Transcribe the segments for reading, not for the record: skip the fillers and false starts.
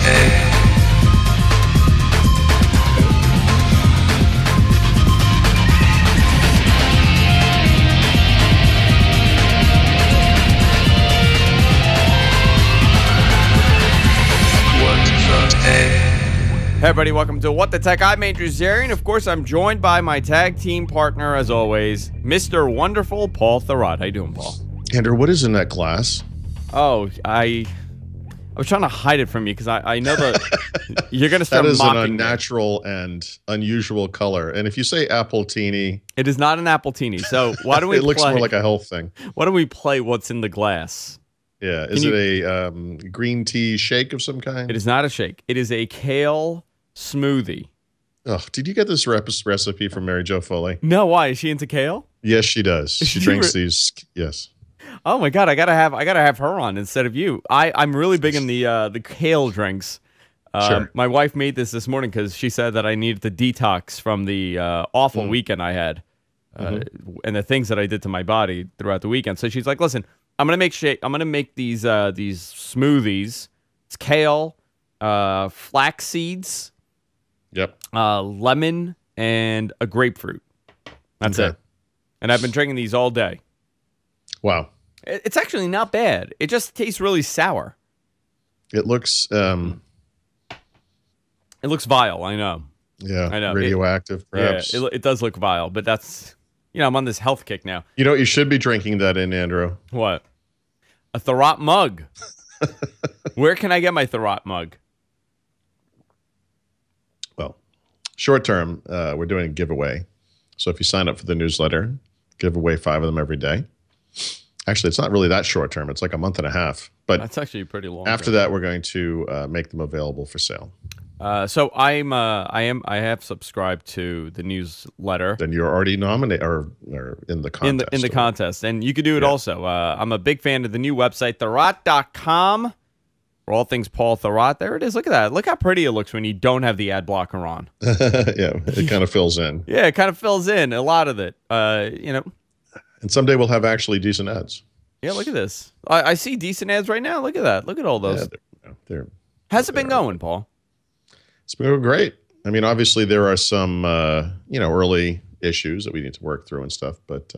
Hey everybody, welcome to What the Tech. I'm Andrew Zarian. Of course, I'm joined by my tag team partner, as always, Mr. Wonderful Paul Thurrott. How you doing, Paul? Andrew, what is in that glass? Oh, I was trying to hide it from you because I know that you're going to start mocking. That is an unnatural and unusual color. And if you say appletini, it is not an appletini. So why don't we? It looks more like a health thing. Why don't we play what's in the glass? Yeah, is it a green tea shake of some kind? It is not a shake. It is a kale smoothie. Oh, did you get this recipe from Mary Jo Foley? No, why? Is she into kale? Yes, she does. She drinks these. Yes. Oh my God, I gotta have her on instead of you. I'm really big in the kale drinks. Sure. My wife made this morning because she said that I needed to detox from the awful weekend I had and the things that I did to my body throughout the weekend. So she's like, "Listen, I'm gonna make these smoothies. It's kale, flax seeds." Yep. Lemon and a grapefruit. That's it. And I've been drinking these all day. Wow. It's actually not bad. It just tastes really sour. It looks It looks vile, I know. Yeah, I know. Radioactive, perhaps. Yeah, it does look vile, but that's, I'm on this health kick now. You know what you should be drinking that in, Andrew? What? A Thurrott mug. Where can I get my Thurrott mug? Well, short term, we're doing a giveaway. So if you sign up for the newsletter, give away 5 of them every day. Actually, it's not really that short term. It's like a month and a half. But that's actually pretty long. After that, we're going to make them available for sale. So I have subscribed to the newsletter. Then you're already nominated or in the contest. In the contest, and you could do it also. I'm a big fan of the new website, Thurrott.com. For all things Paul Thurrott. There it is. Look at that. Look how pretty it looks when you don't have the ad blocker on. Yeah, it kind of fills in. Yeah, it kind of fills in a lot of it. And someday we'll have actually decent ads. Yeah, look at this. I see decent ads right now. Look at that. Look at all those. Yeah, How's it been going, Paul? It's been going great. I mean, obviously there are some, early issues that we need to work through and stuff. But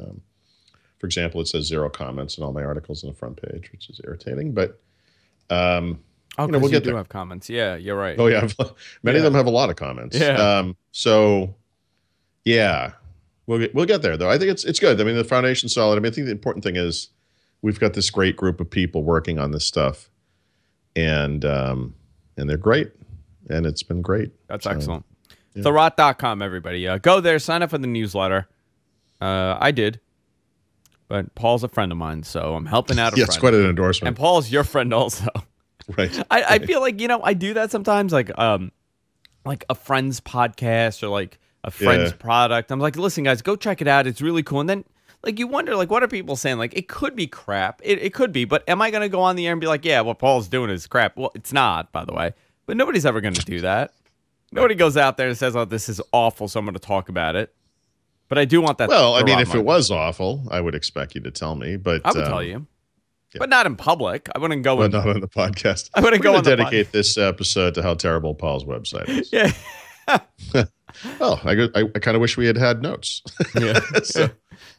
for example, it says 0 comments in all my articles on the front page, which is irritating. But we'll get there. Have comments. Yeah, you're right. Oh yeah, many of them have a lot of comments. Yeah. So yeah, we'll get there though. I think it's good. I mean, the foundation's solid. I mean, I think the important thing is we've got this great group of people working on this stuff, and they're great, and it's been great. That's excellent. Yeah. Thurrott.com, everybody. Go there, sign up for the newsletter. I did. But Paul's a friend of mine, so I'm helping out a friend. It's quite an endorsement. And Paul's your friend also. Right. I feel like, I do that sometimes, like a friend's podcast or like a friend's product. I'm like, listen, guys, go check it out. It's really cool. And then like you wonder, like, what are people saying? Like, it could be crap. It could be, but am I going to go on the air and be like, yeah, what Paul's doing is crap? Well, it's not, by the way. But nobody's ever going to do that. Nobody goes out there and says, oh, this is awful, so I'm going to talk about it. But I do want that. Well, I mean, if it was awful, I would expect you to tell me. But I would tell you, but not in public. I wouldn't go. Not on the podcast. I wouldn't go on the dedicate this episode to how terrible Paul's website is. Yeah. Well, I kind of wish we had notes. Yeah. So,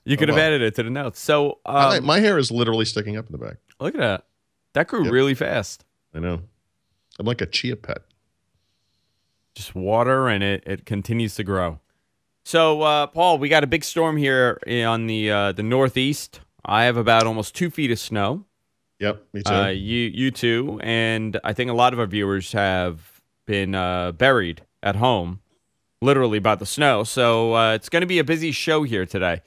you could have added it to the notes. So my hair is literally sticking up in the back. Look at that. That grew really fast. I know. I'm like a chia pet. Just water, and it continues to grow. So, Paul, we got a big storm here on the Northeast. I have about almost 2 feet of snow. Yep, me too. You too, and I think a lot of our viewers have been buried at home, literally by the snow. So it's going to be a busy show here today.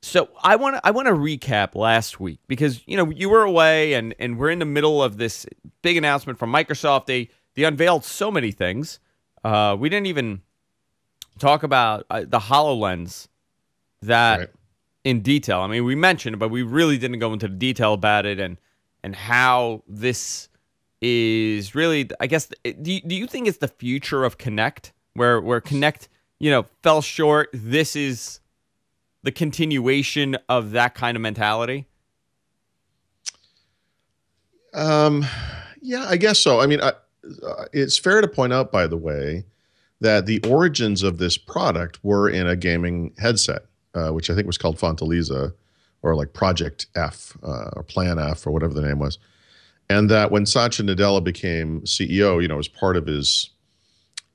So I want to recap last week because you were away, and we're in the middle of this big announcement from Microsoft. They unveiled so many things. We didn't even talk about the HoloLens in detail. I mean, we mentioned it, but we really didn't go into the detail about it and how this is really, I guess, do you think it's the future of Connect, where Connect, fell short? This is the continuation of that kind of mentality? Yeah, I guess so. I mean, it's fair to point out, by the way, that the origins of this product were in a gaming headset, which I think was called Fontaliza, or like Project F, or Plan F, or whatever the name was. And that when Satya Nadella became CEO, as part of his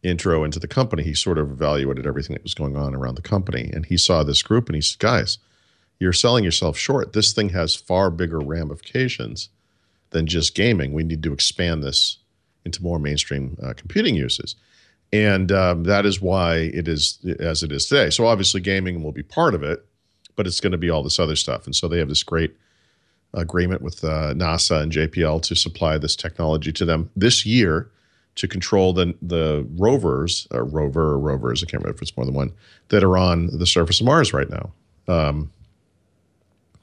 intro into the company, he sort of evaluated everything that was going on around the company. And he saw this group and he said, guys, you're selling yourself short. This thing has far bigger ramifications than just gaming. We need to expand this into more mainstream computing uses. And that is why it is as it is today. So obviously gaming will be part of it, but it's going to be all this other stuff. And so they have this great agreement with NASA and JPL to supply this technology to them this year to control the rovers, I can't remember if it's more than one, that are on the surface of Mars right now.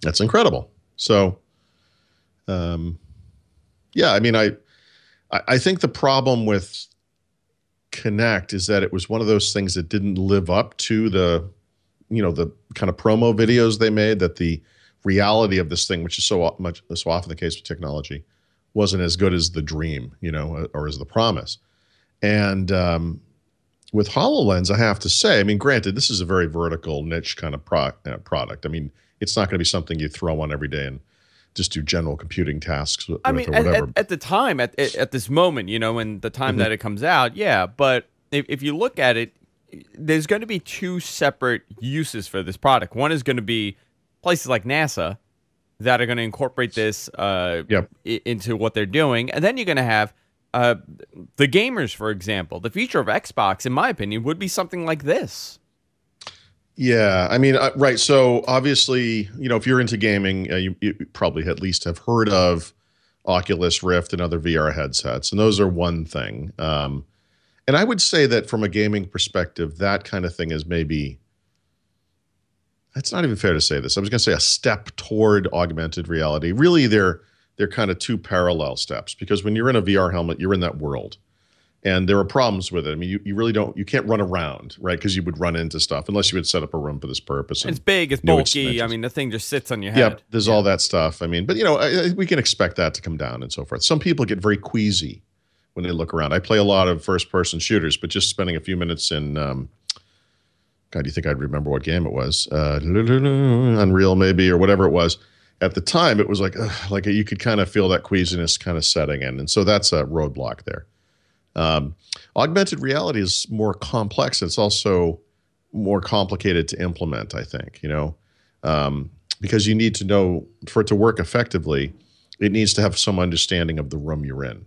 That's incredible. So, yeah, I mean, I think the problem with Kinect is that it was one of those things that didn't live up to the kind of promo videos they made, that the reality of this thing, which is so often the case with technology, wasn't as good as the dream, or as the promise. And with HoloLens, I have to say, I mean, granted, this is a very vertical niche kind of product. I mean, it's not going to be something you throw on every day and just do general computing tasks with, I mean, or whatever. at the time, at this moment, and the time that it comes out, yeah. But if you look at it, there's going to be two separate uses for this product. One is going to be places like NASA that are going to incorporate this into what they're doing. And then you're going to have the gamers, for example. The future of Xbox, in my opinion, would be something like this. Yeah, I mean, right. So obviously, if you're into gaming, you probably at least have heard of Oculus Rift and other VR headsets. And those are one thing. And I would say that from a gaming perspective, that kind of thing is maybe... It's not even fair to say this. I was going to say a step toward augmented reality. Really, they're kind of two parallel steps, because when you're in a VR helmet, you're in that world. And there are problems with it. I mean, you can't run around, right? Because you would run into stuff unless you would set up a room for this purpose. It's big, it's bulky. I mean, the thing just sits on your head. Yep, there's all that stuff. I mean, but we can expect that to come down and so forth. Some people get very queasy when they look around. I play a lot of first-person shooters, but just spending a few minutes in... God, do you think I'd remember what game it was? Unreal, maybe, or whatever it was. At the time, it was like you could kind of feel that queasiness kind of setting in. And so that's a roadblock there. Augmented reality is more complex. It's also more complicated to implement, I think, because you need to know, for it to work effectively, it needs to have some understanding of the room you're in,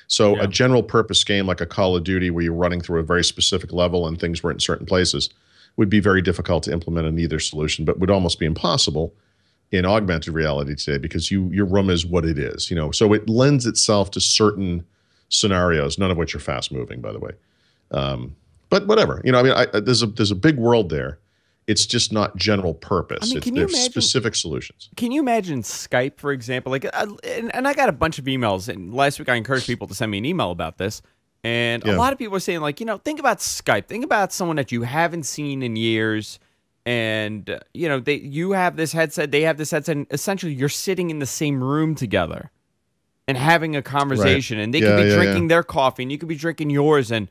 So a general purpose game like a Call of Duty, where you're running through a very specific level and things were in certain places, would be very difficult to implement in either solution, but would almost be impossible in augmented reality today, because your room is what it is. So it lends itself to certain scenarios, none of which are fast moving, by the way. But whatever, there's a big world there. It's just not general purpose. There's specific solutions. Can you imagine Skype, for example? And I got a bunch of emails, and last week I encouraged people to send me an email about this. And a lot of people are saying, think about Skype. Think about someone that you haven't seen in years. And, you have this headset, they have this headset, and essentially you're sitting in the same room together and having a conversation. Right. And they could be drinking their coffee, and you could be drinking yours. And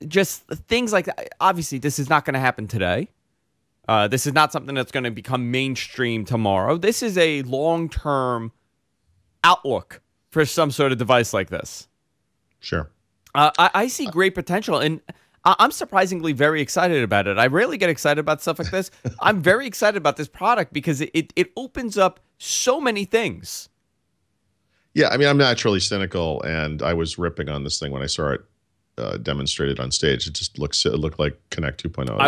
just things like that. Obviously, this is not going to happen today. This is not something that's going to become mainstream tomorrow. This is a long-term outlook for some sort of device like this. Sure. I see great potential, and I'm surprisingly very excited about it. I rarely get excited about stuff like this. I'm very excited about this product because it opens up so many things. Yeah, I mean, I'm naturally cynical, and I was ripping on this thing when I saw it demonstrated on stage. It looked like Kinect 2.0. I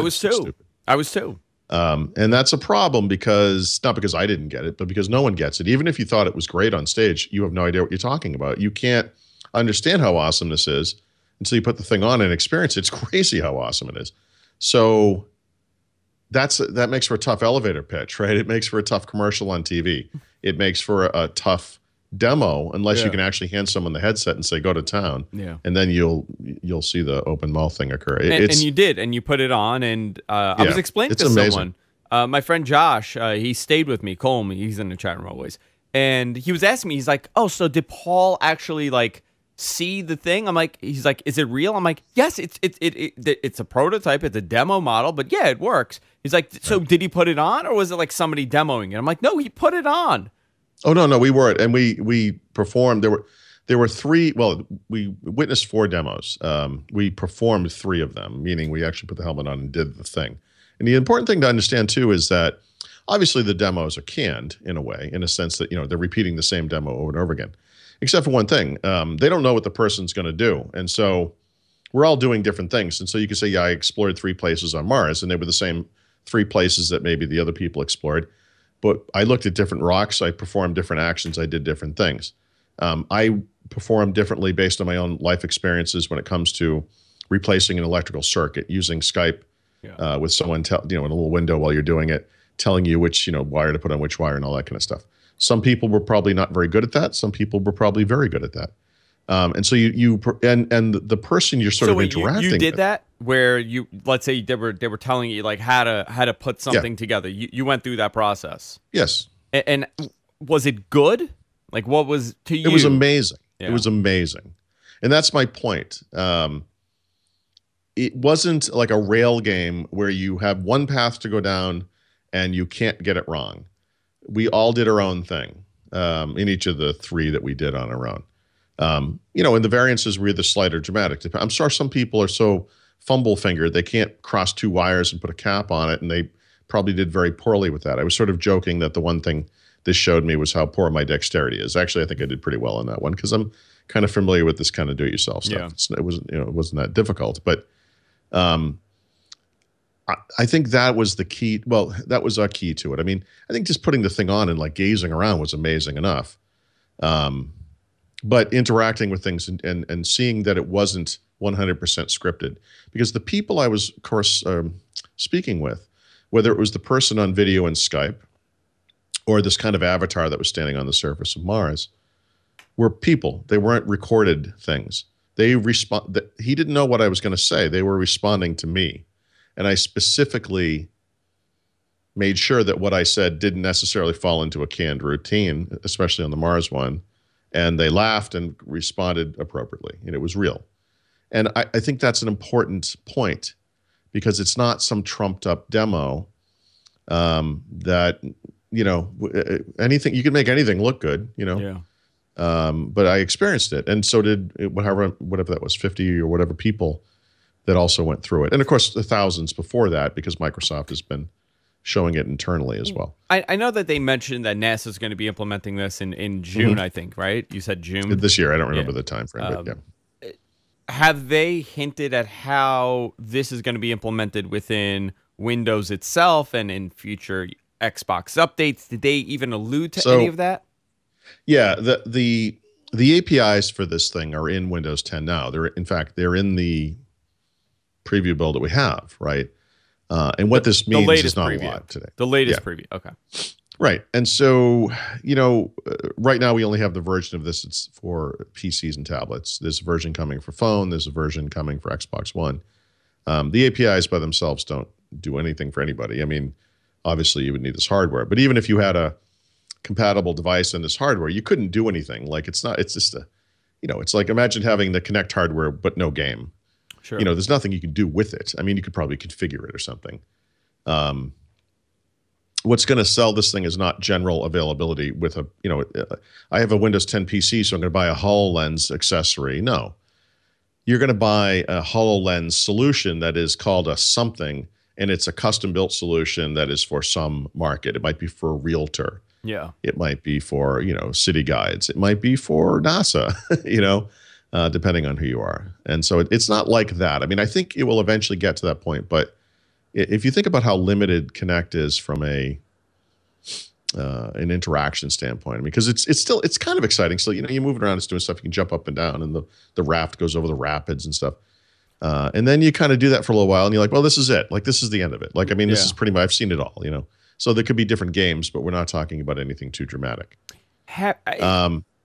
was too. And that's a problem, because not because I didn't get it, but because no one gets it. Even if you thought it was great on stage, you have no idea what you're talking about. You can't understand how awesome this is until you put the thing on and experience it. It's crazy how awesome it is. So that makes for a tough elevator pitch, right? It makes for a tough commercial on TV. It makes for a tough demo, unless you can actually hand someone the headset and say, go to town. Yeah. And then you'll see the open mouth thing occur. And you did, and you put it on, and I was explaining to someone, my friend Josh, he stayed with me, Colm, he's in the chat room always, and he was asking me, he's like, oh, so did Paul actually see the thing. I'm like, he's like, is it real? I'm like, yes, it's a prototype. It's a demo model, but yeah, it works. He's like, so did he put it on, or was it like somebody demoing it? I'm like, no, he put it on. Oh, no, we weren't. And we performed. There were three. Well, we witnessed 4 demos. We performed 3 of them, meaning we actually put the helmet on and did the thing. And the important thing to understand too is that obviously the demos are canned in a way, in a sense that, they're repeating the same demo over and over again, except for one thing. They don't know what the person's going to do. And so we're all doing different things. And so you could say, yeah, I explored 3 places on Mars, and they were the same 3 places that maybe the other people explored. But I looked at different rocks. I performed different actions. I did different things. I performed differently based on my own life experiences when it comes to replacing an electrical circuit using Skype with someone, in a little window while you're doing it, telling you which, wire to put on which wire and all that kind of stuff. Some people were probably not very good at that. Some people were probably very good at that. And so and the person you're sort of interacting with. You did that where let's say they were telling you like how to put something together. You went through that process. Yes. And was it good? Like, what was to you? It was amazing. Yeah. It was amazing. And that's my point. It wasn't like a rail game where you have one path to go down and you can't get it wrong. We all did our own thing in each of the 3 that we did on our own. And the variances were either slight or dramatic. I'm sure some people are so fumble-fingered they can't cross 2 wires and put a cap on it, and they probably did very poorly with that. I was sort of joking that the one thing this showed me was how poor my dexterity is. Actually, I think I did pretty well on that one because I'm kind of familiar with this kind of do-it-yourself stuff. Yeah. It wasn't that difficult, but I think that was the key. Well, that was our key to it. I mean, I think just putting the thing on and like gazing around was amazing enough. But interacting with things and seeing that it wasn't 100% scripted, because the people I was, of course, speaking with, whether it was the person on video in Skype or this kind of avatar that was standing on the surface of Mars, were people. They weren't recorded things. He didn't know what I was going to say. They were responding to me. And I specifically made sure that what I said didn't necessarily fall into a canned routine, especially on the Mars one. And they laughed and responded appropriately. And it was real. And I think that's an important point, because it's not some trumped up demo that, anything, you can make anything look good, Yeah. But I experienced it. And so did whatever that was, 50 or whatever people that also went through it. And of course, the thousands before that, because Microsoft has been showing it internally as well. I know that they mentioned that NASA is going to be implementing this in June, I think, right? You said June? This year. I don't remember the time frame, but yeah. Have they hinted at how this is going to be implemented within Windows itself and in future Xbox updates? Did they even allude to any of that? Yeah, the APIs for this thing are in Windows 10 now. They're in the preview build that we have, right? And what this means is not a lot today. The latest preview, okay. Right. And so, right now we only have the version of this. It's for PCs and tablets. There's a version coming for phone. There's a version coming for Xbox One. The APIs by themselves don't do anything for anybody. I mean, obviously you would need this hardware. But even if you had a compatible device and this hardware, you couldn't do anything. Like it's just it's like imagine having the Kinect hardware but no game. Sure. There's nothing you can do with it. I mean, you could probably configure it or something. What's going to sell this thing is not general availability with I have a Windows 10 PC, so I'm going to buy a HoloLens accessory. No. You're going to buy a HoloLens solution that is called a something, and it's a custom-built solution that is for some market. It might be for a realtor. Yeah. It might be for, city guides. It might be for NASA, depending on who you are. And so it's not like that. I mean, I think it will eventually get to that point. But if you think about how limited Kinect is from an interaction standpoint, I mean, because it's kind of exciting. So, you move it around, it's doing stuff. You can jump up and down, and the raft goes over the rapids and stuff. And then you kind of do that for a little while, and you're like, well, this is it. Like, this is the end of it. Like, I mean, this is pretty much, I've seen it all, So there could be different games, but we're not talking about anything too dramatic.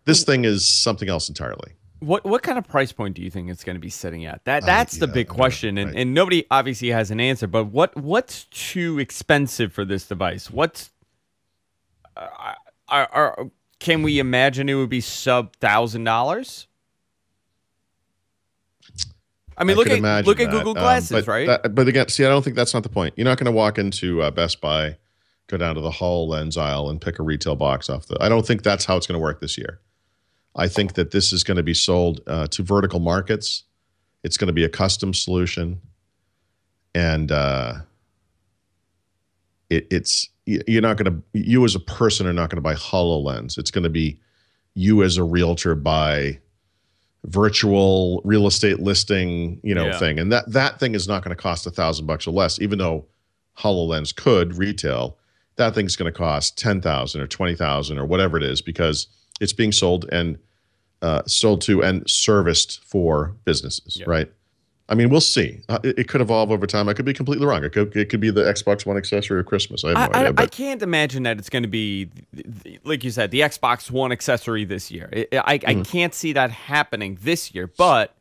This thing is something else entirely. What kind of price point do you think it's going to be sitting at? That's the big question, right. and nobody obviously has an answer. But what's too expensive for this device? Can we imagine it would be sub $1,000? I mean, I could look imagine at Google that. Glasses, right? But again, see, I don't think that's not the point. You're not going to walk into Best Buy, go down to the HoloLens aisle, and pick a retail box off the. I don't think that's how it's going to work this year. I think that this is going to be sold to vertical markets. It's going to be a custom solution, and you're not going to. You as a person are not going to buy HoloLens. It's going to be you as a realtor buy virtual real estate listing, thing. And that thing is not going to cost $1,000 or less, even though HoloLens could retail. That thing's going to cost 10,000 or 20,000 or whatever it is, because it's being sold to and serviced for businesses, right? I mean, we'll see. It could evolve over time. I could be completely wrong. It could be the Xbox One accessory of Christmas. I have no idea. I can't imagine that it's going to be, like you said, the Xbox One accessory this year. I can't see that happening this year. But,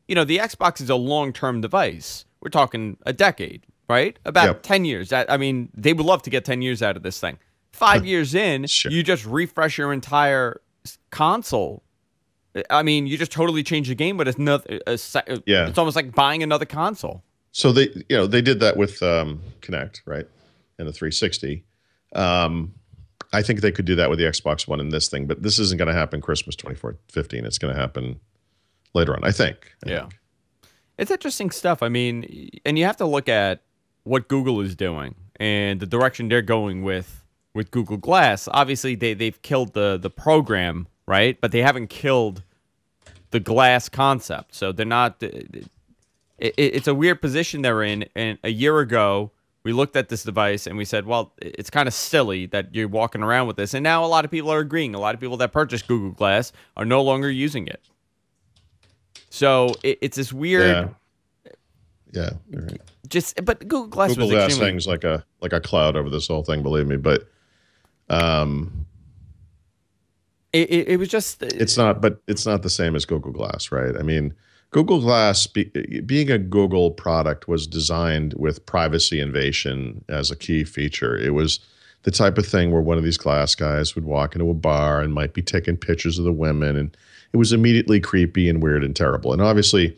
the Xbox is a long-term device. We're talking a decade, right? About 10 years. I mean, they would love to get 10 years out of this thing. 5 years in, Sure. You just refresh your entire console. I mean, you just totally change the game, but it's it's almost like buying another console. So they did that with Kinect, right, and the 360. I think they could do that with the Xbox One and this thing, but this isn't going to happen Christmas 2015. It's going to happen later on, I think. It's interesting stuff. I mean, and you have to look at what Google is doing and the direction they're going with Google Glass. Obviously, they've killed the program, right? But they haven't killed the glass concept. So they're not. It's a weird position they're in. And a year ago, we looked at this device and we said, well, it's kind of silly that you're walking around with this. And now a lot of people are agreeing. A lot of people that purchased Google Glass are no longer using it. So it's this weird. Yeah, you're right. But Google Glass Google Glass thing's like a cloud over this whole thing. Believe me, but. It was just it's not the same as Google Glass, right? I mean, Google Glass being a Google product was designed with privacy invasion as a key feature. It was the type of thing where one of these glass guys would walk into a bar and might be taking pictures of the women, and it was immediately creepy and weird and terrible. And obviously,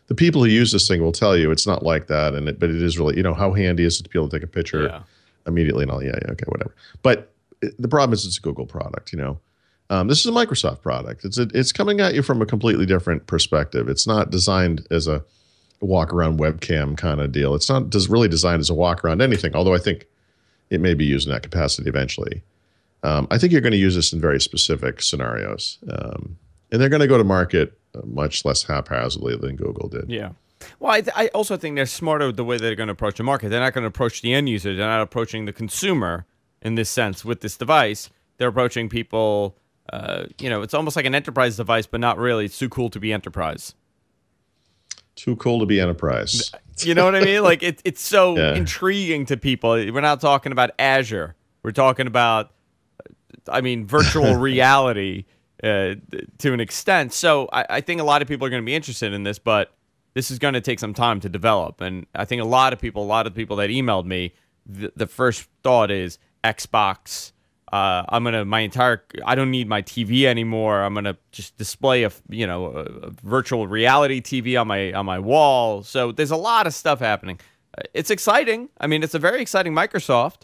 the people who use this thing will tell you it's not like that, but it is really, how handy is it to be able to take a picture immediately and all? Yeah, okay, whatever. But the problem is it's a Google product, This is a Microsoft product. It's coming at you from a completely different perspective. It's not designed as a walk-around webcam kind of deal. It's not really designed as a walk-around anything, although I think it may be used in that capacity eventually. I think you're going to use this in very specific scenarios. And they're going to go to market much less haphazardly than Google did. Yeah. Well, I also think they're smarter the way they're going to approach the market. They're not going to approach the end user. They're not approaching the consumer in this sense with this device. They're approaching people... it's almost like an enterprise device, but not really. It's too cool to be enterprise. Too cool to be enterprise. You know what I mean? Like it's so intriguing to people. We're not talking about Azure. We're talking about, virtual reality to an extent. So I think a lot of people are going to be interested in this, but this is going to take some time to develop. And I think a lot of the people that emailed me, the first thought is Xbox. I don't need my TV anymore. I'm gonna just display a virtual reality TV on my wall. So there's a lot of stuff happening. It's exciting. I mean, it's a very exciting Microsoft.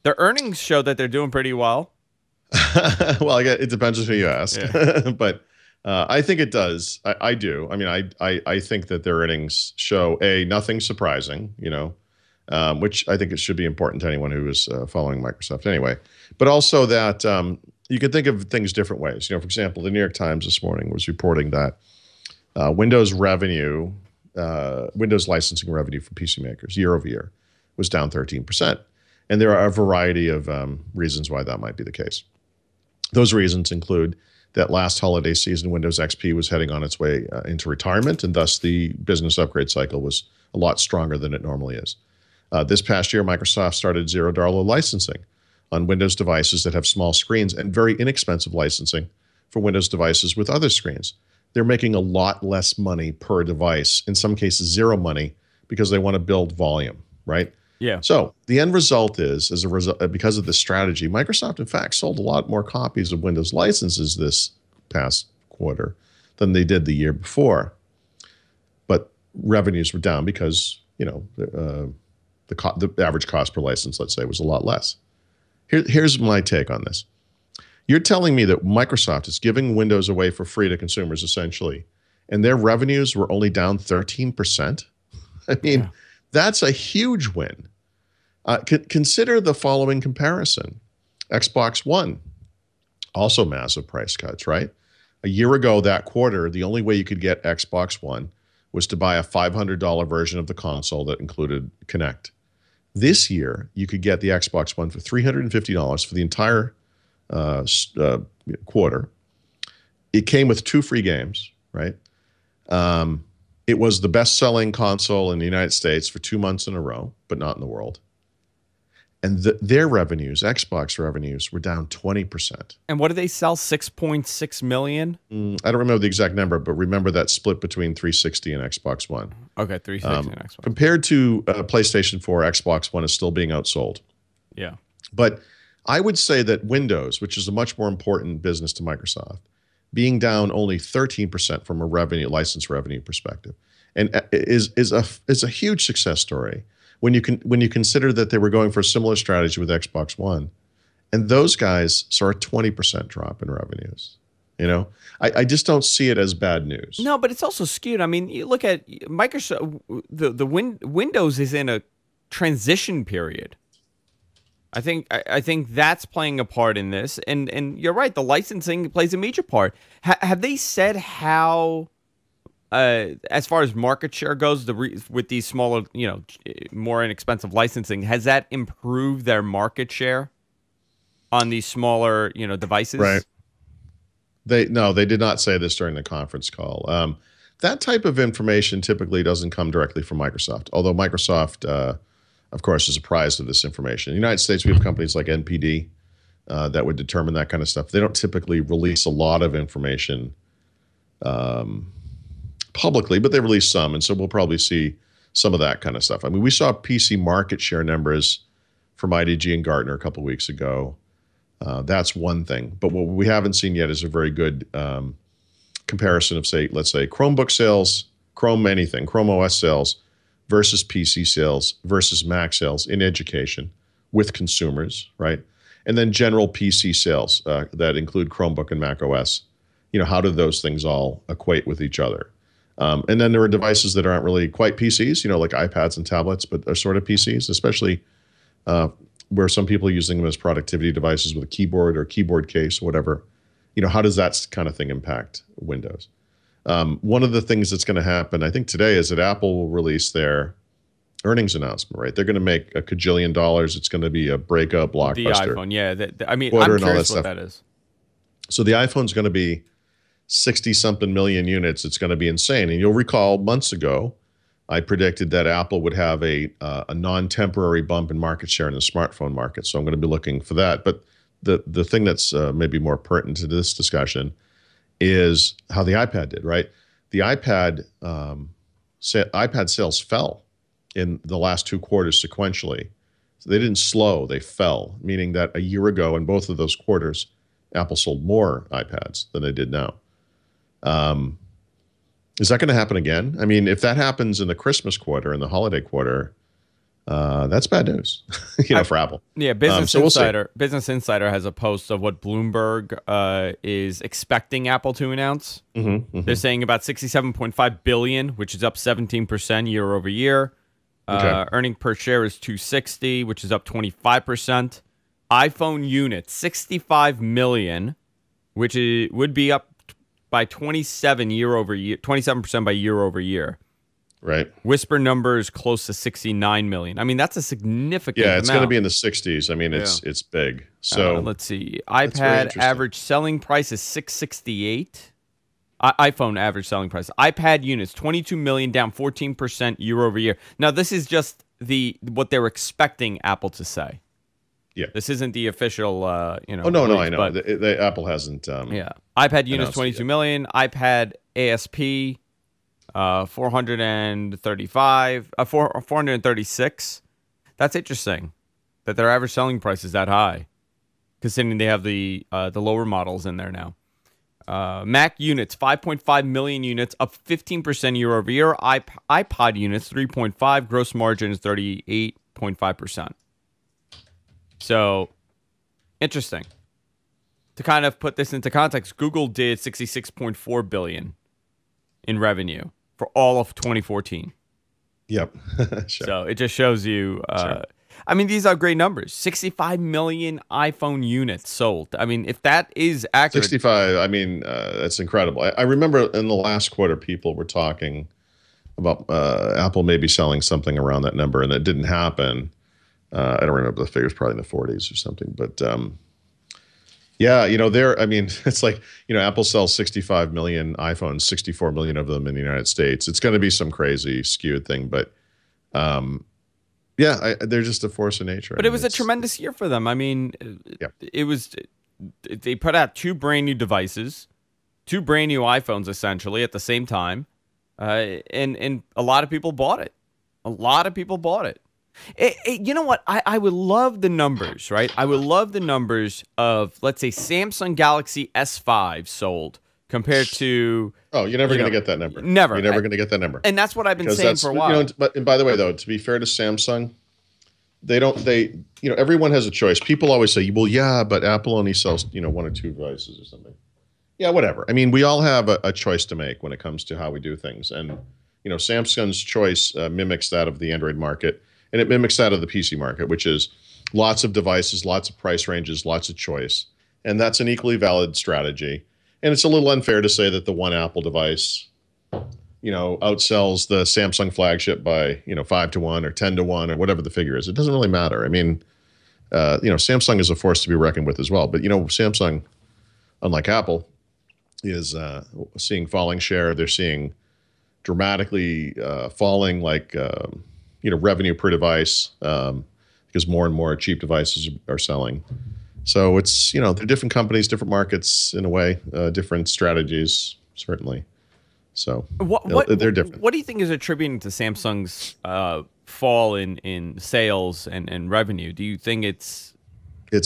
Their earnings show that they're doing pretty well. Well, it depends on who you ask, but I think it does. I do. I mean, I think that their earnings show nothing surprising. Which I think it should be important to anyone who is following Microsoft anyway. But also that you can think of things different ways. For example, the New York Times this morning was reporting that Windows licensing revenue for PC makers year over year was down 13%. And there are a variety of reasons why that might be the case. Those reasons include that last holiday season, Windows XP was heading on its way into retirement, and thus the business upgrade cycle was a lot stronger than it normally is. This past year, Microsoft started $0 licensing on Windows devices that have small screens and very inexpensive licensing for Windows devices with other screens. They're making a lot less money per device, in some cases zero money, because they want to build volume, right? Yeah. So the end result is, because of this strategy, Microsoft, in fact, sold a lot more copies of Windows licenses this past quarter than they did the year before. revenues were down because, the average cost per license, let's say, was a lot less. Here's my take on this. You're telling me that Microsoft is giving Windows away for free to consumers, essentially, and their revenues were only down 13%? I mean, yeah. That's a huge win. Consider the following comparison. Xbox One, also massive price cuts, right? A year ago, that quarter, the only way you could get Xbox One was to buy a $500 version of the console that included Kinect. This year, you could get the Xbox One for $350 for the entire quarter. It came with 2 free games, right? It was the best-selling console in the United States for 2 months in a row, but not in the world. And their revenues, Xbox revenues, were down 20%. And what did they sell? 6.6 million? I don't remember the exact number, but remember that split between 360 and Xbox One. Okay, 360 and Xbox. Compared to PlayStation 4, Xbox One is still being outsold. Yeah. But I would say that Windows, which is a much more important business to Microsoft, being down only 13% from a license revenue perspective, and is a huge success story. When you consider that they were going for a similar strategy with Xbox One, and those guys saw a 20% drop in revenues. I just don't see it as bad news. No, but it's also skewed. I mean, you look at Microsoft. Windows is in a transition period. I think that's playing a part in this, and you're right. The licensing plays a major part. Have they said how? As far as market share goes, with these smaller, more inexpensive licensing, has that improved their market share on these smaller, devices? Right. They did not say this during the conference call. That type of information typically doesn't come directly from Microsoft, although Microsoft, of course, is apprised of this information. In the United States, we have companies like NPD that would determine that kind of stuff. They don't typically release a lot of information publicly, but they release some, and so we'll probably see some of that kind of stuff. I mean, we saw PC market share numbers from IDG and Gartner a couple of weeks ago. That's one thing, but what we haven't seen yet is a very good comparison of, let's say Chromebook sales, Chrome OS sales versus PC sales versus Mac sales in education with consumers, right? And then general PC sales that include Chromebook and Mac OS. How do those things all equate with each other? And then there are devices that aren't really quite PCs, like iPads and tablets, but are sort of PCs, especially where some people are using them as productivity devices with a keyboard or keyboard case or whatever. How does that kind of thing impact Windows? One of the things that's going to happen, I think today, is that Apple will release their earnings announcement, right? They're going to make $1 gajillion. It's going to be a breakout blockbuster. The iPhone, yeah. I'm curious what that is. So the iPhone's going to be 60-something million units. It's going to be insane. And you'll recall months ago, I predicted that Apple would have a non-temporary bump in market share in the smartphone market. So I'm going to be looking for that. But the thing that's maybe more pertinent to this discussion is how the iPad did, right? The iPad sales fell in the last 2 quarters sequentially. So they didn't slow, they fell, meaning that a year ago in both of those quarters, Apple sold more iPads than they did now. Is that going to happen again? I mean, if that happens in the Christmas quarter and the holiday quarter, that's bad news, for Apple. Yeah, Business Insider has a post of what Bloomberg is expecting Apple to announce. They're saying about $67.5 billion, which is up 17% year over year. Earning per share is $260, which is up 25%. iPhone units, 65 million, which would be up by 27% by year over year. Right. Whisper numbers close to 69 million. I mean, that's a significant amount. Yeah, it's going to be in the 60s. I mean, it's big. So let's see. iPad average selling price is 668. iPhone average selling price. iPad units 22 million, down 14% year over year. Now, this is just what they're expecting Apple to say. Yeah. This isn't the official, Oh, no, release, I know. But Apple hasn't. iPad units 22 million. iPad ASP 436. That's interesting that their average selling price is that high, considering they have the lower models in there now. Mac units, 5.5 million units, up 15% year over year. iPod units, 3.5. Gross margin is 38.5%. So, interesting. To kind of put this into context, Google did 66.4 billion in revenue for all of 2014. Yep. Sure. So it just shows you. Sure. I mean, these are great numbers. 65 million iPhone units sold. I mean, if that is accurate, 65. I mean, that's incredible. I remember in the last quarter, people were talking about Apple maybe selling something around that number, and that didn't happen. I don't remember the figures, probably in the 40s or something, but. Yeah, I mean, it's like, Apple sells 65 million iPhones, 64 million of them in the United States. It's going to be some crazy skewed thing, but yeah, they're just a force of nature. But it was a tremendous year for them. I mean, they put out 2 brand new devices, 2 brand new iPhones essentially at the same time, and a lot of people bought it. A lot of people bought it. You know what? I would love the numbers, right? I would love the numbers of, let's say, Samsung Galaxy S5 sold compared to... Oh, you're never going to get that number. Never. You're never going to get that number. And that's what I've been saying for a while. And by the way, though, to be fair to Samsung, everyone has a choice. People always say, well, yeah, but Apple only sells, 1 or 2 devices or something. Yeah, whatever. I mean, we all have a choice to make when it comes to how we do things. And, Samsung's choice mimics that of the Android market. And it mimics that of the PC market, which is lots of devices, lots of price ranges, lots of choice. And that's an equally valid strategy. And it's a little unfair to say that the one Apple device, outsells the Samsung flagship by, 5 to 1 or 10 to 1 or whatever the figure is. It doesn't really matter. I mean, Samsung is a force to be reckoned with as well. But, Samsung, unlike Apple, is seeing falling share. They're seeing dramatically falling, revenue per device, because more and more cheap devices are selling. So it's, they're different companies, different markets in a way, different strategies, certainly. So they're different. What do you think is attributing to Samsung's fall in sales and revenue? Do you think it's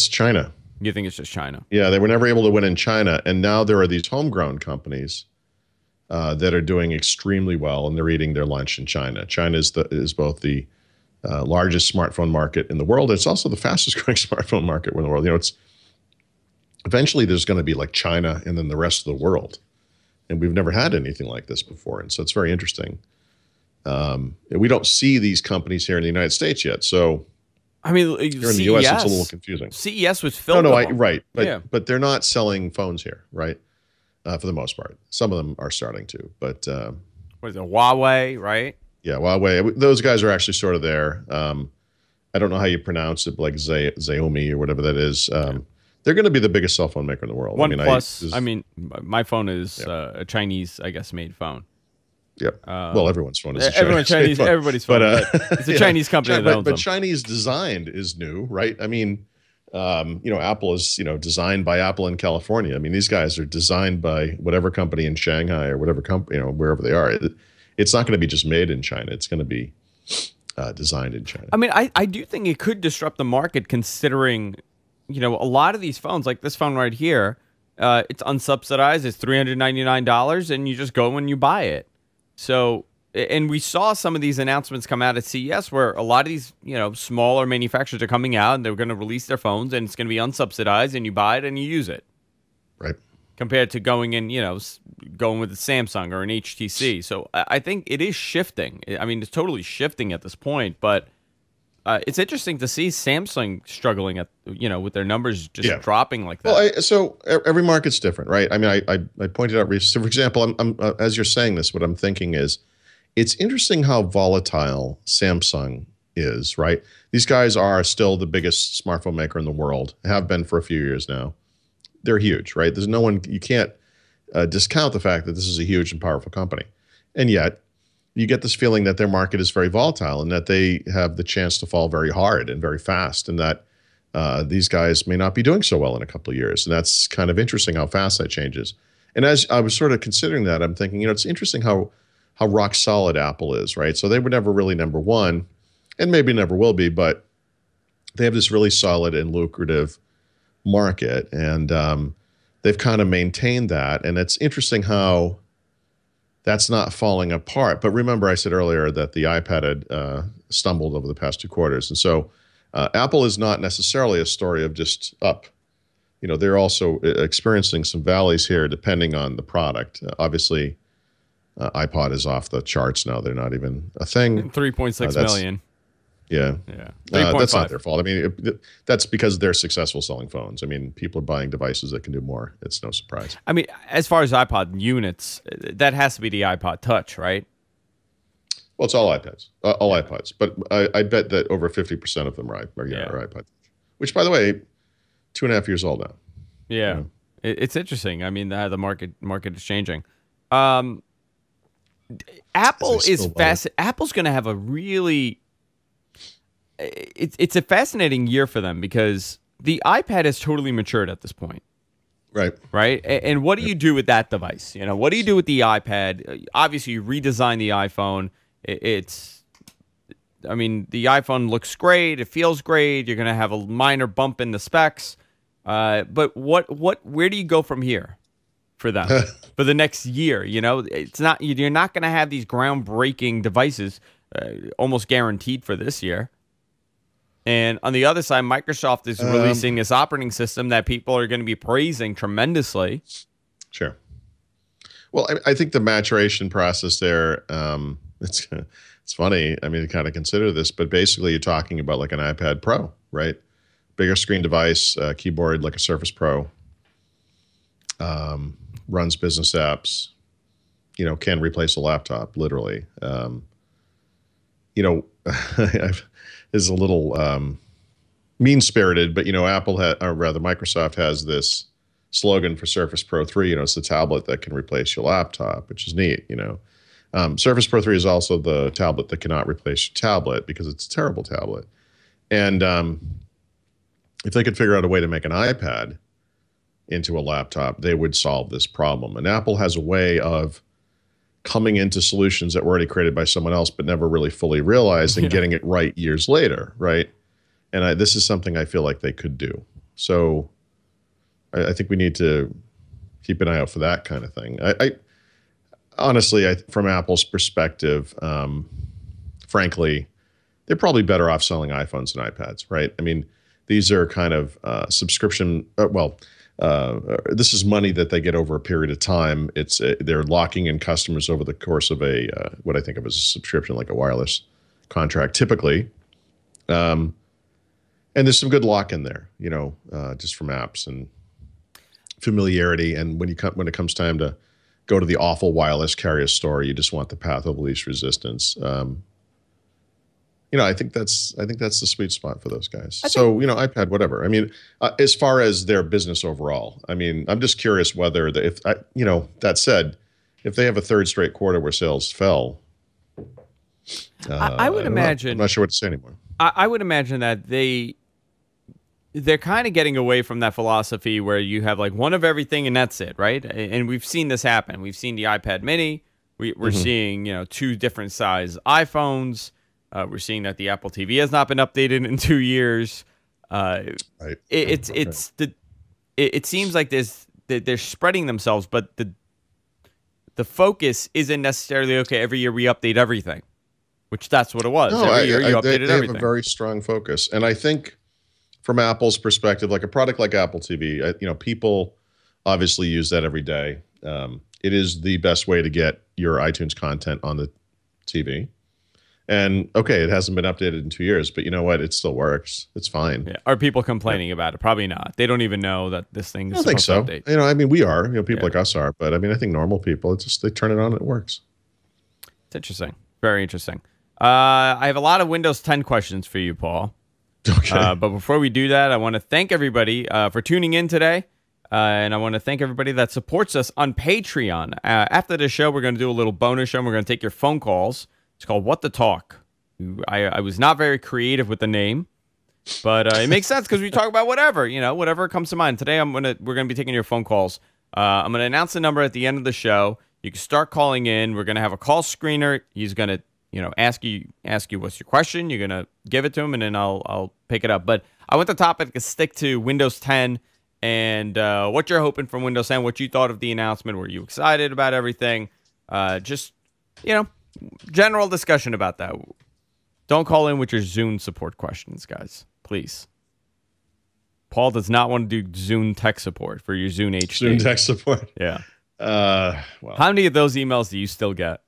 China? You think it's just China? Yeah, they were never able to win in China. And now there are these homegrown companies that are doing extremely well, and they're eating their lunch in China. China is both the largest smartphone market in the world. It's also the fastest growing smartphone market in the world. It's eventually there's going to be like China and then the rest of the world, and we've never had anything like this before. And so it's very interesting. We don't see these companies here in the United States yet. So I mean, here in the U.S., it's a little confusing. CES was filled. Right, but they're not selling phones here, right? For the most part. Some of them are starting to, but... what is it, Huawei, right? Yeah, Huawei. Those guys are actually sort of there. I don't know how you pronounce it, like Xiaomi or whatever that is. They're going to be the biggest cell phone maker in the world. My phone is a Chinese, I guess, made phone. Yep. Well, everyone's phone is Chinese. Everybody's phone. But it's a Chinese company that owns them. But Chinese designed is new, right? I mean... Apple is, designed by Apple in California. I mean, these guys are designed by whatever company in Shanghai or whatever company, wherever they are. It's not going to be just made in China. It's going to be designed in China. I mean, I do think it could disrupt the market considering, a lot of these phones, like this phone right here, it's unsubsidized. It's $399 and you just go and you buy it. So... And we saw some of these announcements come out at CES where a lot of these, smaller manufacturers are coming out and they're going to release their phones and it's going to be unsubsidized and you buy it and you use it. Right. Compared to going in, going with a Samsung or an HTC. So I think it is shifting. I mean, it's totally shifting at this point, but it's interesting to see Samsung struggling at, with their numbers just dropping like that. Well, so every market's different, right? I mean, I pointed out, so for example, I'm as you're saying this, what I'm thinking is, it's interesting how volatile Samsung is, right? These guys are still the biggest smartphone maker in the world, have been for a few years now. They're huge, right? There's no one, you can't discount the fact that this is a huge and powerful company. And yet, you get this feeling that their market is very volatile and that they have the chance to fall very hard and very fast, and that these guys may not be doing so well in a couple of years. And that's kind of interesting how fast that changes. And as I was sort of considering that, I'm thinking, it's interesting how rock solid Apple is, right? So they were never really number one, and maybe never will be, but they have this really solid and lucrative market. And they've kind of maintained that. And it's interesting how that's not falling apart. But remember, I said earlier that the iPad had stumbled over the past 2 quarters. And so Apple is not necessarily a story of just up. You know, they're also experiencing some valleys here depending on the product. Obviously, iPod is off the charts now. They're not even a thing. 3.6 million. Yeah. Yeah. That's not their fault. I mean, that's because they're successful selling phones. I mean, people are buying devices that can do more. It's no surprise. I mean, as far as iPod units, that has to be the iPod Touch, right? Well, it's all iPads, iPods. But I bet that over 50% of them are iPods. Which, by the way, 2.5 years old now. Yeah. You know? It's interesting. I mean, the market is changing. Apple is fast. Apple's going to have a really... It's a fascinating year for them because the iPad has totally matured at this point. Right. Right. And what do you do with that device? You know, what do you do with the iPad? Obviously, you redesign the iPhone. I mean, the iPhone looks great. It feels great. You're going to have a minor bump in the specs. But where do you go from here for them for the next year? You know, you're not going to have these groundbreaking devices almost guaranteed for this year. And on the other side, Microsoft is releasing this operating system that people are going to be praising tremendously. Sure. Well, I think the maturation process there, it's funny. I mean, to kind of consider this, but basically you're talking about like an iPad Pro, right? Bigger screen device, keyboard like a Surface Pro, runs business apps, you know, can replace a laptop, literally. You know, is a little mean-spirited, but, you know, Microsoft has this slogan for Surface Pro 3, you know, it's the tablet that can replace your laptop, which is neat, you know. Surface Pro 3 is also the tablet that cannot replace your tablet because it's a terrible tablet. And if they could figure out a way to make an iPad into a laptop, they would solve this problem. And Apple has a way of coming into solutions that were already created by someone else, but never really fully realized and getting it right years later, right? And this is something I feel like they could do. So I think we need to keep an eye out for that kind of thing. Honestly, from Apple's perspective, frankly, they're probably better off selling iPhones than iPads, right? I mean, these are kind of subscription, this is money that they get over a period of time. They're locking in customers over the course of what I think of as a subscription, like a wireless contract, typically. And there's some good lock in there, you know, just from apps and familiarity. And when it comes time to go to the awful wireless carrier store, you just want the path of least resistance. You know, I think that's the sweet spot for those guys. So, you know, iPad, whatever. I mean, as far as their business overall, I mean, I'm just curious whether you know, that said, if they have a third straight quarter where sales fell, I would imagine. I'm not sure what to say anymore. I would imagine that they're kind of getting away from that philosophy where you have like one of everything and that's it, right? And we've seen this happen. We've seen the iPad Mini. We're seeing, you know, 2 different size iPhones. We're seeing that the Apple TV has not been updated in 2 years. Right. It seems like they're spreading themselves, but the focus isn't necessarily every year we update everything, which that's what it was. No, every year you updated they everything. have a very strong focus, and I think from Apple's perspective, like a product like Apple TV, you know, people obviously use that every day. It is the best way to get your iTunes content on the TV. And okay, it hasn't been updated in 2 years, but you know what? It still works. It's fine. Yeah. Are people complaining about it? Probably not. They don't even know that this thing is supposed to update. You know, I mean, we are. You know, people like us are. But I mean, I think normal people, it's just they turn it on and it works. It's interesting. Very interesting. I have a lot of Windows 10 questions for you, Paul. Okay. But before we do that, I want to thank everybody for tuning in today. And I want to thank everybody that supports us on Patreon. After the show, we're going to do a little bonus show. And we're going to take your phone calls. It's called What the Talk. I was not very creative with the name, but it makes sense because we talk about whatever, you know, whatever comes to mind. Today, we're gonna be taking your phone calls. I'm gonna announce the number at the end of the show. You can start calling in. We're gonna have a call screener. He's gonna, you know, ask you what's your question. You're gonna give it to him, and then I'll pick it up. But I want the topic to stick to Windows 10 and what you're hoping from Windows 10, what you thought of the announcement. Were you excited about everything? Just, general discussion about that. Don't call in with your Zune support questions, guys. Please. Paul does not want to do Zune tech support for your Zune HD. Zune tech support. Yeah. Well, how many of those emails do you still get?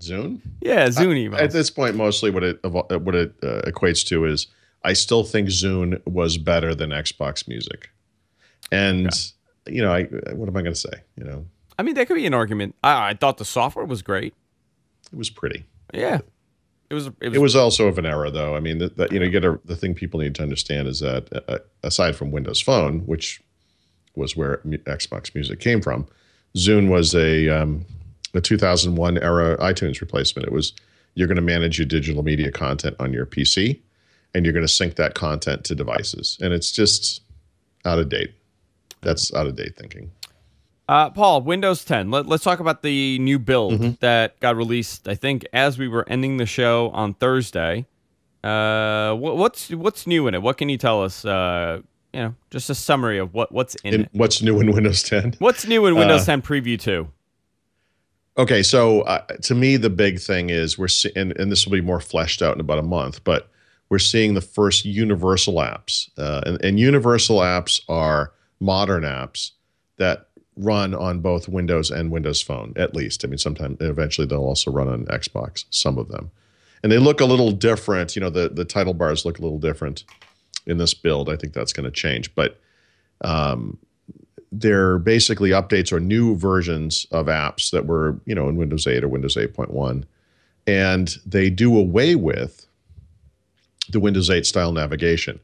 Zune? Yeah, Zune emails. At this point, mostly what it equates to is I still think Zune was better than Xbox Music. And, what am I going to say? I mean, that could be an argument. I thought the software was great. It was pretty. Yeah. It was also of an era, though. I mean, the thing people need to understand is that aside from Windows Phone, which was where Xbox Music came from, Zune was a 2001 era iTunes replacement. It was, you're going to manage your digital media content on your PC, and you're going to sync that content to devices. And it's just out of date. That's out of date thinking. Paul, Windows 10. Let's talk about the new build that got released, I think, as we were ending the show on Thursday. What's new in it? What can you tell us? Just a summary of what's in it. What's new in Windows 10? What's new in Windows 10 Preview 2? Okay, so to me, the big thing is and this will be more fleshed out in about a month, but we're seeing the first universal apps. And universal apps are modern apps that run on both Windows and Windows Phone, at least. I mean, eventually they'll also run on Xbox, some of them. And they look a little different. The title bars look a little different in this build. I think that's going to change. But they're basically updates or new versions of apps that were, in Windows 8 or Windows 8.1. And they do away with the Windows 8 style navigation,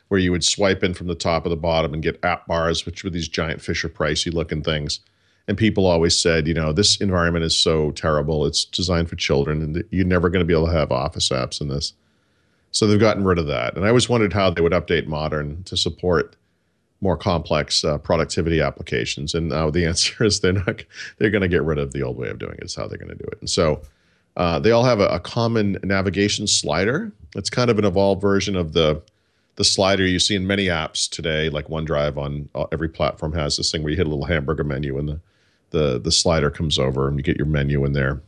where you would swipe in from the top or the bottom and get app bars, which were these giant Fisher-Pricey looking things. And people always said, this environment is so terrible. It's designed for children, and you're never going to be able to have Office apps in this. So they've gotten rid of that. And I always wondered how they would update Modern to support more complex productivity applications. And now the answer is they're going to get rid of the old way of doing it. Is how they're going to do it. And so they all have a common navigation slider. It's kind of an evolved version of the slider you see in many apps today, like OneDrive on every platform has this thing where you hit a little hamburger menu and the slider comes over and you get your menu in there.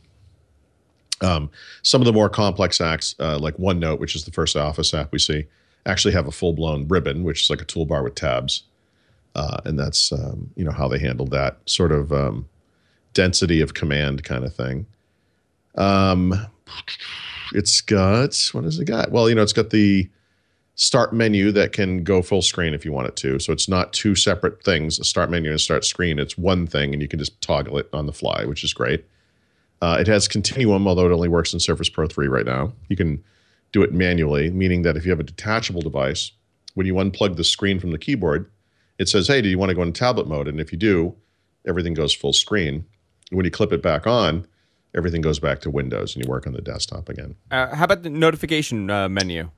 Some of the more complex apps, like OneNote, which is the first Office app we see, actually have a full-blown ribbon, which is like a toolbar with tabs. And that's, how they handled that sort of density of command kind of thing. It's got, what has it got? Well, it's got the start menu that can go full screen if you want it to. So it's not two separate things, a start menu and a start screen. It's one thing, and you can just toggle it on the fly, which is great. It has continuum, although it only works in Surface Pro 3 right now. You can do it manually, meaning that if you have a detachable device, when you unplug the screen from the keyboard, it says, hey, do you want to go in tablet mode? And if you do, everything goes full screen. When you clip it back on, everything goes back to Windows, and you work on the desktop again. How about the notification menu?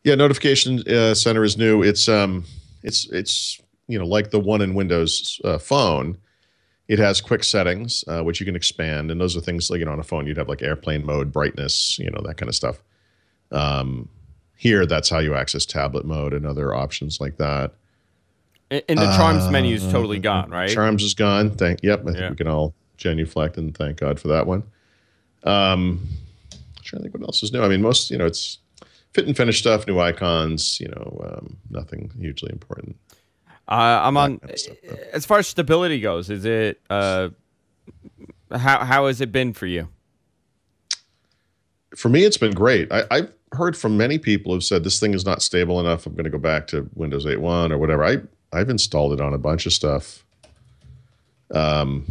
Yeah, notification center is new. It's like the one in Windows Phone. It has quick settings, which you can expand, and those are things like on a phone you'd have like airplane mode, brightness, that kind of stuff. Here, that's how you access tablet mode and other options like that. And the Charms menu is totally gone, right? Charms is gone. I think we can all genuflect and thank God for that one. I'm trying to think what else is new. I mean, most, it's fit and finish stuff, new icons, nothing hugely important. I'm on, as far as stability goes, is it, how has it been for you? For me, it's been great. I've heard from many people who've said this thing is not stable enough. I'm going to go back to Windows 8.1 or whatever. I've installed it on a bunch of stuff. I'm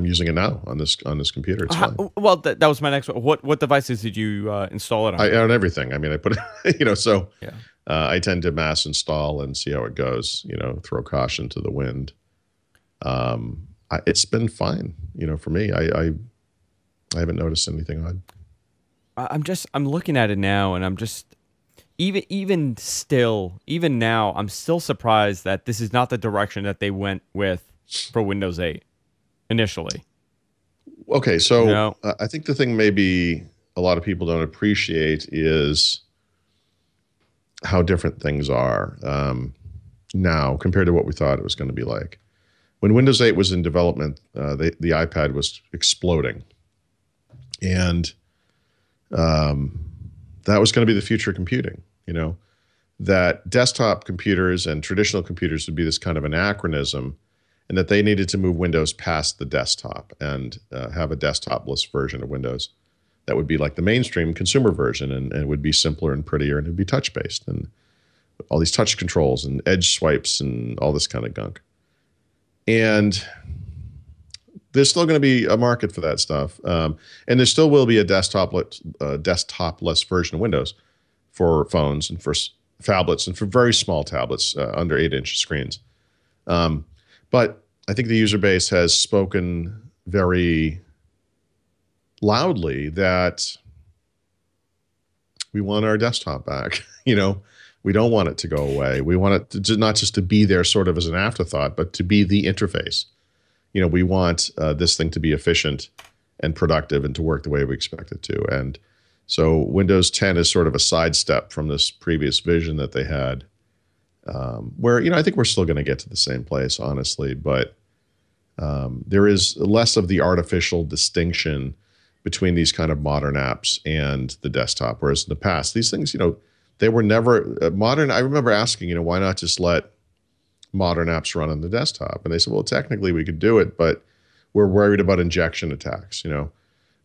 using it now on this computer. It's fine. Well, that was my next one. What devices did you install it on? On everything. I mean, I put it, so yeah. I tend to mass install and see how it goes, throw caution to the wind. It's been fine, for me. I haven't noticed anything odd. I'm looking at it now, and I'm just, even now, I'm still surprised that this is not the direction that they went with for Windows 8 initially. Okay, so I think the thing maybe a lot of people don't appreciate is how different things are now compared to what we thought it was going to be like. When Windows 8 was in development, the iPad was exploding. And that was going to be the future of computing, you know, that desktop computers and traditional computers would be this kind of anachronism, and that they needed to move Windows past the desktop and have a desktopless version of Windows that would be like the mainstream consumer version, and would be simpler and prettier, and it'd be touch-based and all these touch controls and edge swipes and all this kind of gunk. And there's still going to be a market for that stuff. And there still will be a desktopless version of Windows for phones and for phablets and for very small tablets under 8-inch screens. But I think the user base has spoken very loudly that we want our desktop back. You know, we don't want it to go away. We want it to not just to be there sort of as an afterthought, but to be the interface. You know, we want this thing to be efficient and productive and to work the way we expect it to. And so Windows 10 is sort of a sidestep from this previous vision that they had, where, you know, I think we're still going to get to the same place, honestly, but there is less of the artificial distinction between these kind of modern apps and the desktop. Whereas in the past, these things, you know, they were never modern. I remember asking, you know, why not just let modern apps run on the desktop? And they said, well, technically we could do it, but we're worried about injection attacks. You know,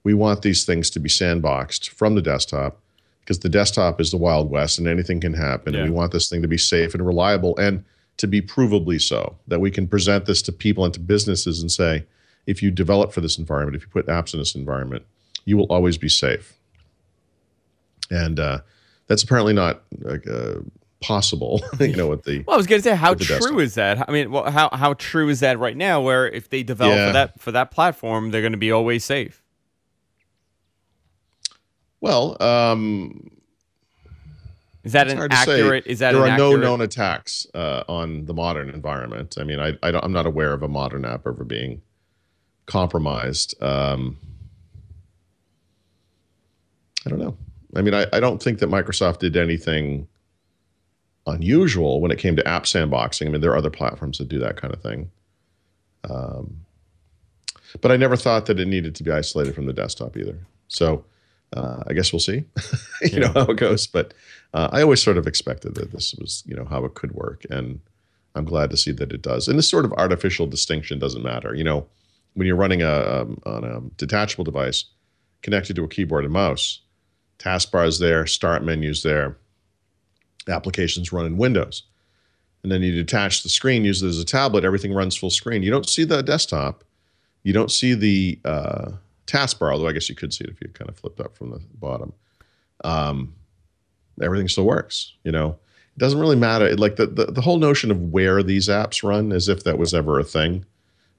we want these things to be sandboxed from the desktop, because the desktop is the Wild West and anything can happen. Yeah. And we want this thing to be safe and reliable, and to be provably so, that we can present this to people and to businesses and say, if you develop for this environment, if you put apps in this environment, you will always be safe. And that's apparently not possible, you know, with the. Well, I was going to say, how true is that? I mean, well, how true is that right now? Where if they develop for that platform, they're going to be always safe. Well, is that an accurate? Is that there are no known attacks on the modern environment? I mean, I'm not aware of a modern app ever being compromised. I don't know. I mean, I don't think that Microsoft did anything unusual when it came to app sandboxing. I mean, there are other platforms that do that kind of thing. But I never thought that it needed to be isolated from the desktop either. So I guess we'll see, you know, how it goes. But I always sort of expected that this was, you know, how it could work. And I'm glad to see that it does. And this sort of artificial distinction doesn't matter. You know, when you're running on a detachable device connected to a keyboard and mouse, taskbar is there, start menu's there, applications run in Windows. And then you detach the screen, use it as a tablet, everything runs full screen. You don't see the desktop. You don't see the taskbar, although I guess you could see it if you kind of flipped up from the bottom. Everything still works, you know. It doesn't really matter. Like the whole notion of where these apps run, as if that was ever a thing,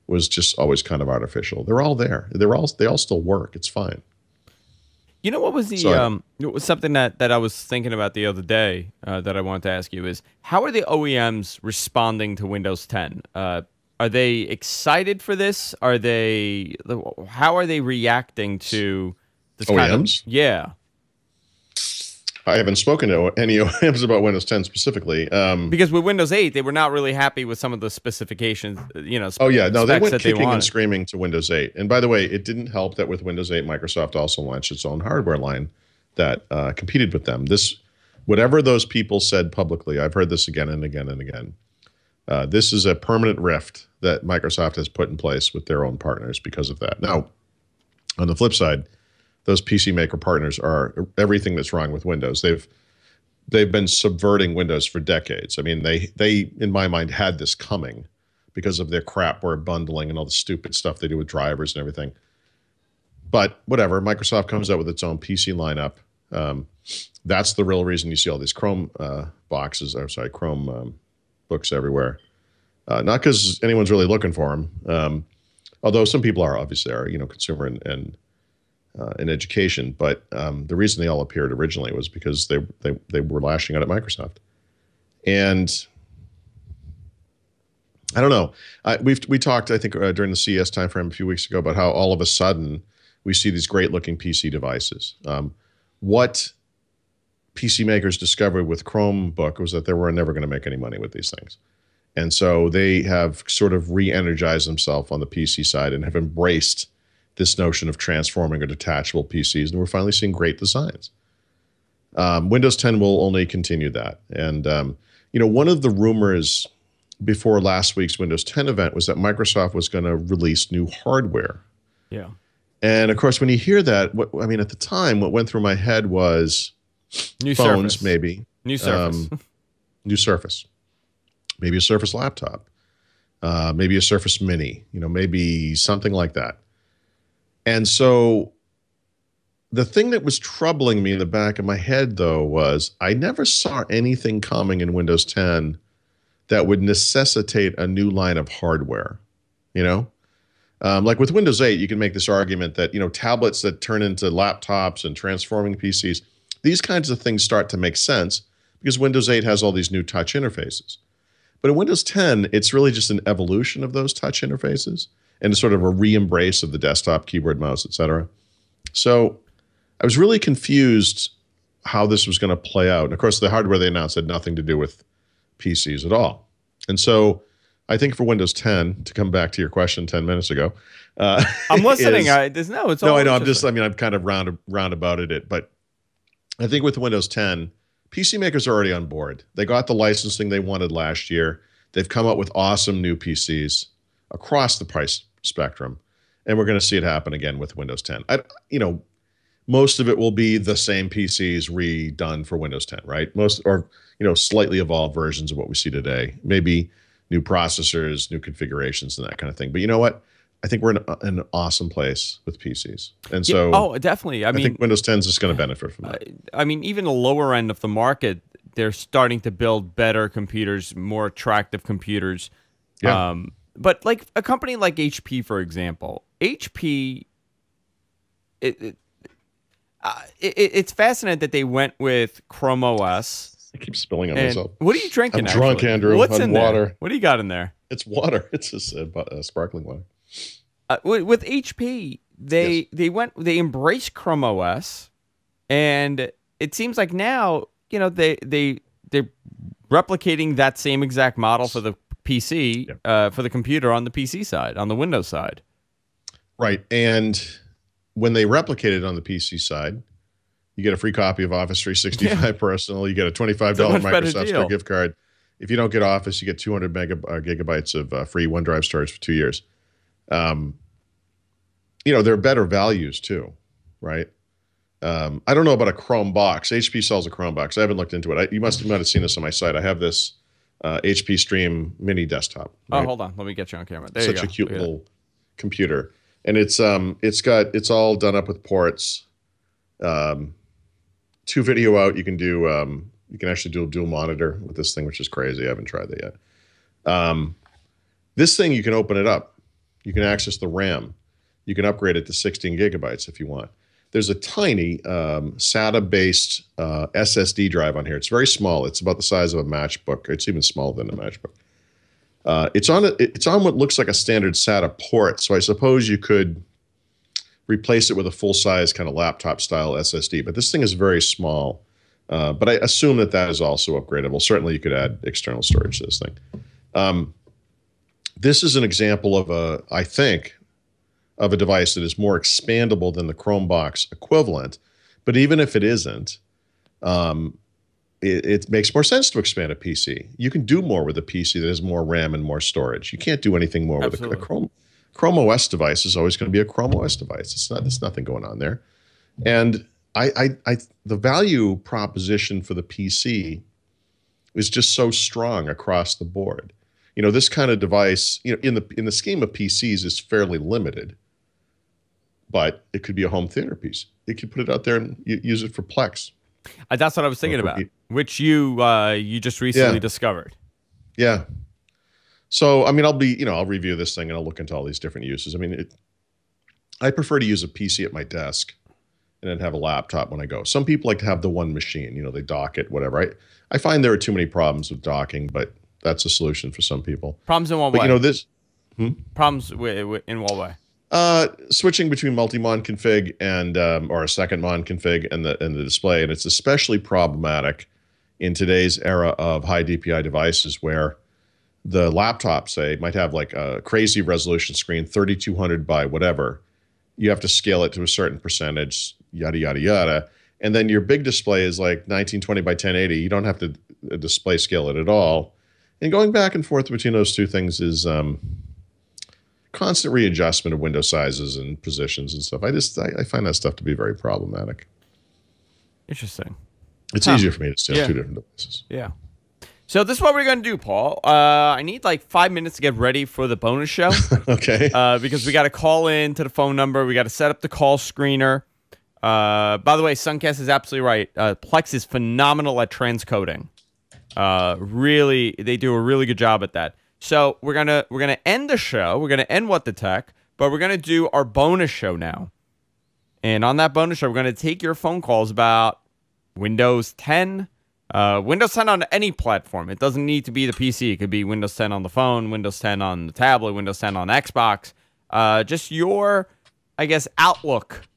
was just always kind of artificial. They're all there. They all still work. It's fine. You know what was the it was something that I was thinking about the other day that I wanted to ask you is, how are the OEMs responding to Windows 10? Are they excited for this? How are they reacting to this OEMs? kind of, yeah. I haven't spoken to any OEMs about Windows 10 specifically. Because with Windows 8, they were not really happy with some of the specifications, you know. Oh, yeah. No, they went kicking and screaming to Windows 8. And by the way, it didn't help that with Windows 8, Microsoft also launched its own hardware line that competed with them. Whatever those people said publicly, I've heard this again and again and again. This is a permanent rift that Microsoft has put in place with their own partners because of that. Now, on the flip side, those PC maker partners are everything that's wrong with Windows. They've been subverting Windows for decades. I mean, they in my mind had this coming because of their crapware bundling and all the stupid stuff they do with drivers and everything. But whatever, Microsoft comes out with its own PC lineup. That's the real reason you see all these Chrome Chrome books everywhere. Not because anyone's really looking for them, although some people are, obviously, you know, consumer and in education, but the reason they all appeared originally was because they were lashing out at Microsoft. And I don't know. We talked, I think, during the CES timeframe a few weeks ago about how all of a sudden we see these great looking PC devices. What PC makers discovered with Chromebook was that they were never going to make any money with these things. And so they have sort of re-energized themselves on the PC side and have embraced this notion of transforming or detachable PCs. And we're finally seeing great designs. Windows 10 will only continue that. And, one of the rumors before last week's Windows 10 event was that Microsoft was going to release new hardware. Yeah. And of course, when you hear that, at the time, what went through my head was new phones, Surface. maybe. New Surface. New Surface. Maybe a Surface laptop. Maybe a Surface Mini, maybe something like that. And so the thing that was troubling me in the back of my head, though, was I never saw anything coming in Windows 10 that would necessitate a new line of hardware, Like with Windows 8, you can make this argument that, tablets that turn into laptops and transforming PCs, these kinds of things start to make sense because Windows 8 has all these new touch interfaces. But in Windows 10, it's really just an evolution of those touch interfaces and sort of a re-embrace of the desktop, keyboard, mouse, et cetera. So I was really confused how this was going to play out. And of course, the hardware they announced had nothing to do with PCs at all. And so I think for Windows 10, to come back to your question 10 minutes ago. I'm listening. It's all I know. I'm kind of roundabouted it. But I think with Windows 10, PC makers are already on board. They got the licensing they wanted last year. They've come up with awesome new PCs across the price spectrum. And we're going to see it happen again with Windows 10. Most of it will be the same PCs redone for Windows 10, right? Slightly evolved versions of what we see today. Maybe new processors, new configurations, and that kind of thing. But you know what? I think we're in an awesome place with PCs. And so definitely. I think Windows 10 is just going to benefit from that. Even the lower end of the market, they're starting to build better computers, more attractive computers. Yeah. But like a company like HP, for example, HP, it's fascinating that they went with Chrome OS. I keep spilling on myself. What are you drinking? I'm drunk, Andrew. What's in water. There? What do you got in there? It's water. It's just sparkling water. With HP, they embraced Chrome OS, and it seems like now they're replicating that same exact model for the PC, for the computer on the PC side, on the Windows side. Right, and when they replicate it on the PC side, you get a free copy of Office 365 Personal. You get a $25 Microsoft Store gift card. If you don't get Office, you get 200 gigabytes of free OneDrive storage for 2 years. There are better values too, right? I don't know about a Chrome box. HP sells a Chrome box. I haven't looked into it. You might have seen this on my site. I have this HP Stream Mini desktop. Right? Oh, hold on. Let me get you on camera. There you go. Such a cute little computer. And it's all done up with ports. 2 video out. You can do you can actually do a dual monitor with this thing, which is crazy. I haven't tried that yet. This thing, you can open it up. You can access the RAM. You can upgrade it to 16 gigabytes if you want. There's a tiny SATA-based SSD drive on here. It's very small. It's about the size of a matchbook. It's even smaller than a matchbook. It's on what looks like a standard SATA port. So I suppose you could replace it with a full-size kind of laptop-style SSD. But this thing is very small. But I assume that is also upgradable. Certainly, you could add external storage to this thing. This is an example of a device that is more expandable than the Chromebox equivalent. But even if it isn't, it makes more sense to expand a PC. You can do more with a PC that has more RAM and more storage. You can't do anything more with a Chrome OS device. Is always going to be a Chrome OS device. There's nothing going on there. And the value proposition for the PC is just so strong across the board. This kind of device, in the scheme of PCs, is fairly limited. But it could be a home theater piece. You could put it out there and use it for Plex. That's what I was thinking about, which you just recently discovered. Yeah. So I'll review this thing and I'll look into all these different uses. I prefer to use a PC at my desk and then have a laptop when I go. Some people like to have the one machine. They dock it, whatever. I find there are too many problems with docking, but that's a solution for some people. Problems in what way? Problems in what way? Switching between multi-mon config and or a second mon config and the display, and it's especially problematic in today's era of high DPI devices where the laptop, say, might have like a crazy resolution screen, 3200 by whatever. You have to scale it to a certain percentage, yada yada yada, and then your big display is like 1920 by 1080. You don't have to display scale it at all, and going back and forth between those two things is constant readjustment of window sizes and positions and stuff. I find that stuff to be very problematic. Interesting. It's easier for me to stay on two different devices. Yeah. So this is what we're going to do, Paul. I need like 5 minutes to get ready for the bonus show. Okay. Because we got to call in to the phone number. We got to set up the call screener. By the way, Suncast is absolutely right. Plex is phenomenal at transcoding. Really, they do a really good job at that. So we're gonna end the show. We're gonna end What the Tech, but we're gonna do our bonus show now. And on that bonus show, we're gonna take your phone calls about Windows 10. Windows 10 on any platform. It doesn't need to be the PC. It could be Windows 10 on the phone, Windows 10 on the tablet, Windows 10 on Xbox. Just your, I guess, outlook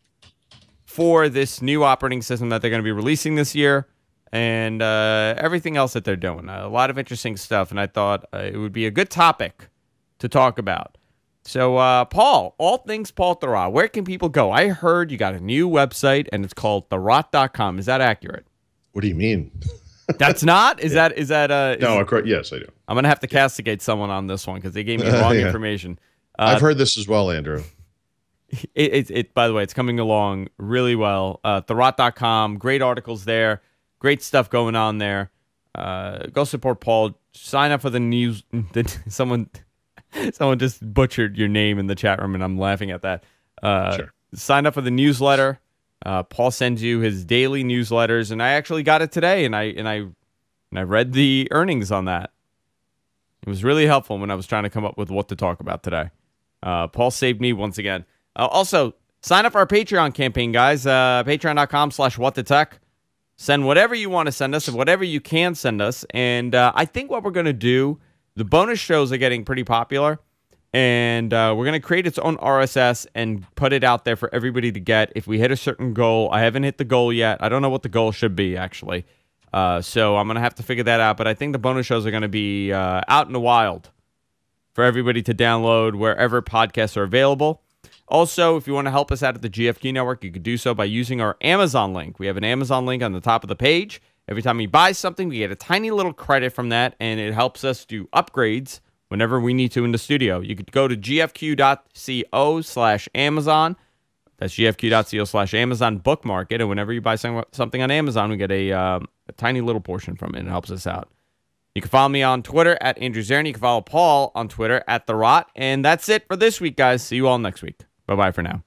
for this new operating system that they're going to be releasing this year and everything else that they're doing. A lot of interesting stuff, and I thought it would be a good topic to talk about. So, Paul, all things Paul Thurrott, where can people go? I heard you got a new website, and it's called Thurrott.com. Is that accurate? What do you mean? That's not? Is that no, of course, yes, I do. I'm going to have to castigate someone on this one because they gave me wrong information. I've heard this as well, Andrew. By the way, it's coming along really well. Thurrott.com, great articles there, great stuff going on there. Go support Paul. Sign up for the news. Someone just butchered your name in the chat room, and I'm laughing at that. Sure. Sign up for the newsletter. Paul sends you his daily newsletters, and I actually got it today, and I read the earnings on that. It was really helpful when I was trying to come up with what to talk about today. Paul saved me once again. Also, sign up for our Patreon campaign, guys. Patreon.com/whatthetech. Send whatever you want to send us, and whatever you can send us. And I think what we're going to do, the bonus shows are getting pretty popular. And we're going to create its own RSS and put it out there for everybody to get. If we hit a certain goal, I haven't hit the goal yet. I don't know what the goal should be, actually. So I'm going to have to figure that out. But I think the bonus shows are going to be out in the wild for everybody to download wherever podcasts are available. Also, if you want to help us out at the GFQ Network, you could do so by using our Amazon link. We have an Amazon link on the top of the page. Every time we buy something, we get a tiny little credit from that, and it helps us do upgrades whenever we need to in the studio. You could go to gfq.co/Amazon. That's gfq.co/Amazon, bookmark it, and whenever you buy something on Amazon, we get a tiny little portion from it, and it helps us out. You can follow me on Twitter at Andrew Zarian. You can follow Paul on Twitter at Thurrott. And that's it for this week, guys. See you all next week. Bye-bye for now.